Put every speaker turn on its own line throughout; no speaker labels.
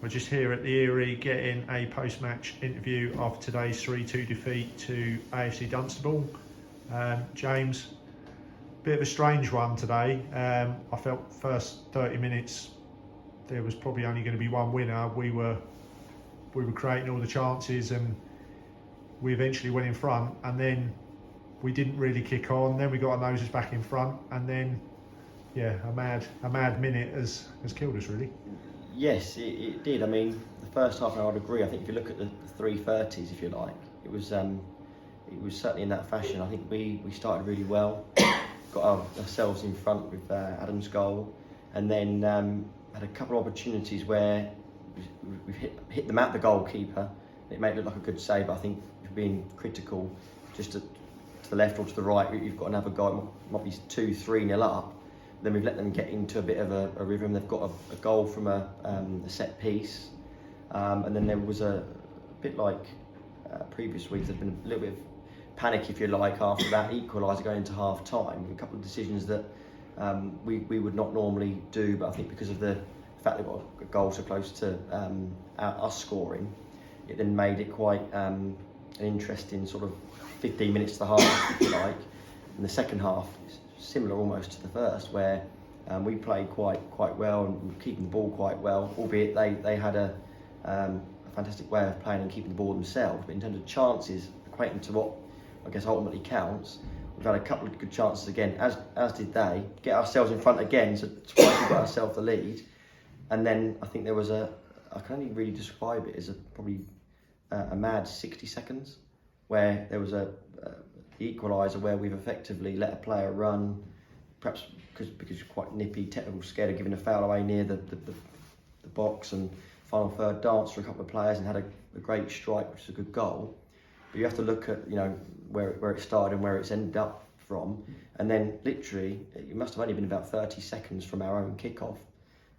We're just here at the Erie getting a post-match interview after today's 3-2 defeat to AFC Dunstable. James, bit of a strange one today. I felt first 30 minutes there was probably only going to be one winner. We were creating all the chances and we eventually went in front, and then we didn't really kick on. Then we got our noses back in front, and then a mad minute has killed us really.
Yes, it did. I mean, the first half, I would agree. I think if you look at the 3:30s, if you like, it was certainly in that fashion. I think we started really well, got ourselves in front with Adam's goal, and then had a couple of opportunities where we've hit them at the goalkeeper. It made it look like a good save, but I think if you're being critical, just to the left or to the right, you've got another goal. It might be 2-3-0 up. Then we've let them get into a bit of a rhythm. They've got a goal from a set piece, and then there was a bit like previous weeks. There's been a little bit of panic, if you like, after that equaliser going into half time. A couple of decisions that we would not normally do, but I think because of the fact they've got a goal so close to us scoring, it then made it quite an interesting sort of 15 minutes to the half, if you like. In the second half, similar almost to the first, where we played quite well and were keeping the ball quite well, albeit they had a fantastic way of playing and keeping the ball themselves. But in terms of chances, equating to what I guess ultimately counts, we've had a couple of good chances again, as did they. Get ourselves in front again, so twice we got ourselves the lead. And then I think there was I can only really describe it as probably a mad 60 seconds, where there was the equaliser where we've effectively let a player run, perhaps because you're quite nippy, technical, scared of giving a foul away near the box, and final third dance for a couple of players and had a great strike, which is a good goal. But you have to look at where it started and where it's ended up from, and then literally it must have only been about 30 seconds from our own kickoff.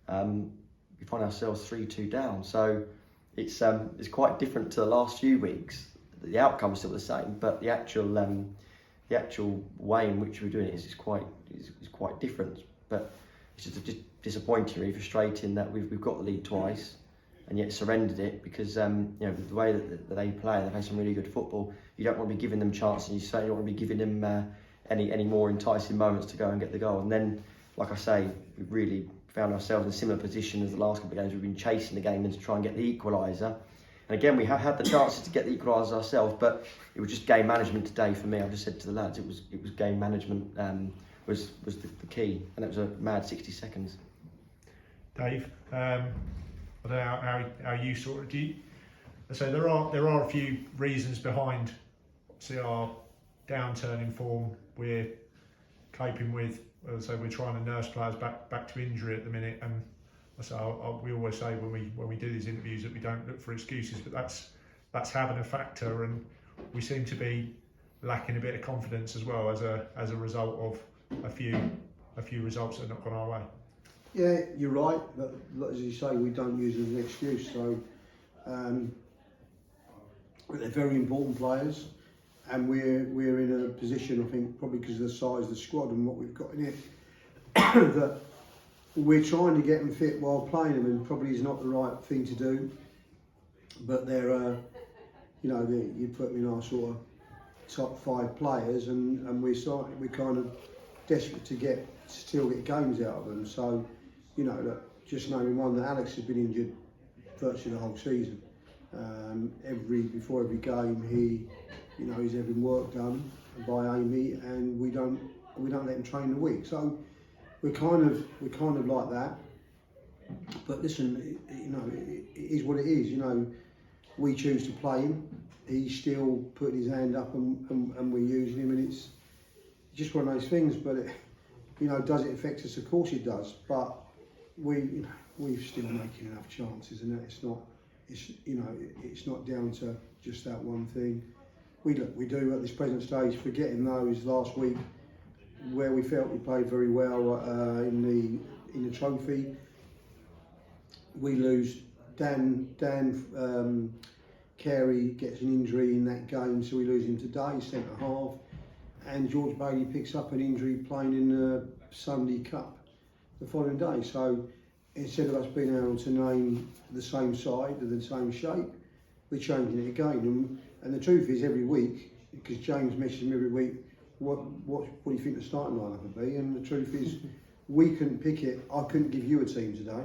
We find ourselves 3-2 down. So it's quite different to the last few weeks. The outcome's still the same, but the actual way in which we're doing it is quite different. But it's just disappointing, really frustrating that we've got the lead twice and yet surrendered it, because the way that they play some really good football. You don't want to be giving them chances, and you certainly don't want to be giving them any more enticing moments to go and get the goal. And then, like I say, we really found ourselves in a similar position as the last couple of games. We've been chasing the game and to try and get the equaliser. And again, we have had the chances to get the equaliser ourselves, but it was just game management today for me. I just said to the lads, it was game management was the key, and it was a mad 60 seconds.
Dave, I don't know how you sort of do. So there are a few reasons behind, see, our downturn in form. We're coping with, so we're trying to nurse players back to injury at the minute, and so we always say when we do these interviews that we don't look for excuses, but that's having a factor, and we seem to be lacking a bit of confidence as well as a result of a few results that have not gone our way.
Yeah, you're right. But as you say, we don't use it as an excuse. So they're very important players, and we're in a position, I think, probably because of the size of the squad and what we've got in it, that we're trying to get them fit while playing them, and probably is not the right thing to do. But they're, you put them in our sort of top 5 players, and we're kind of desperate to still get games out of them. So, look, just knowing one, that Alex has been injured virtually the whole season. Before every game, he's having work done by Amy, and we don't let him train the week. So we're kind of like that. But listen, it is what it is. We choose to play him. He's still putting his hand up, and we're using him, and it's just one of those things. But does it affect us? Of course it does. But we're still making enough chances, and it's not down to just that one thing. We do at this present stage, forgetting those last week where we felt we played very well in the trophy. We lose Dan Carey gets an injury in that game, so we lose him today, centre half, and George Bailey picks up an injury playing in the Sunday Cup the following day. So instead of us being able to name the same side or the same shape, we're changing it again. And the truth is, every week, because James messages me every week, what do you think the starting lineup would be? And the truth is, we couldn't pick it. I couldn't give you a team today,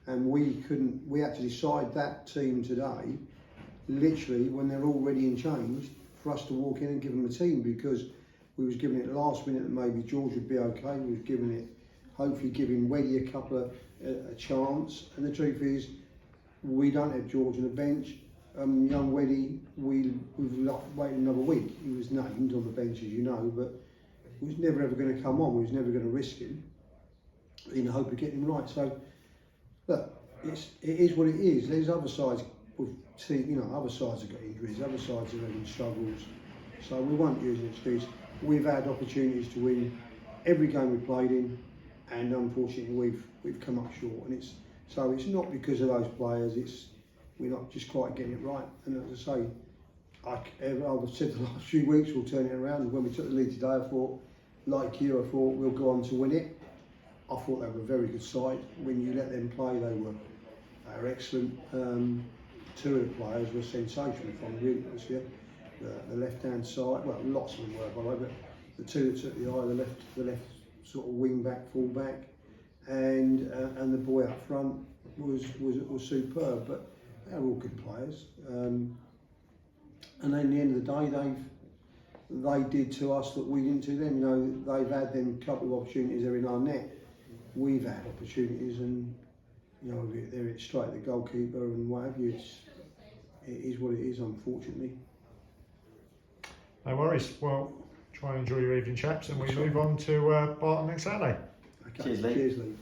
and we had to decide that team today, literally when they're already in change, for us to walk in and give them a team, because we was giving it last minute that maybe George would be okay. We was giving it, hopefully giving Weddy a couple of a chance. And the truth is, we don't have George on the bench. Young Weddy, we've waited another week. He was named on the bench, as you know, but he was never ever going to come on. We was never going to risk him in the hope of getting him right. So, look, it is what it is. There's other sides with other sides have got injuries, other sides have having struggles. So we won't use an excuse. We've had opportunities to win every game we played in, and unfortunately we've come up short. And it's not because of those players. We're not just quite getting it right. And as I say, I've said the last few weeks we'll turn it around. When we took the lead today, I thought, like you, I thought we'll go on to win it. I thought they were a very good side. When you let them play, they were excellent. Two of the players were sensational, if I'm really honest with you. The left-hand side, well, lots of them were, by the way, but the two that took the eye, the left sort of wing-back, full-back, and the boy up front was superb. But they're all good players. And then at the end of the day, they did to us that we didn't to them. You know, they've had them couple of opportunities there in our net. We've had opportunities, and you know, they're it straight at the goalkeeper and what have you. It is what it is, unfortunately.
No worries. Well, try and enjoy your evening, chaps, and we move on to Barton next Saturday.
Okay.
Cheers, Lee.
Cheers, Lee.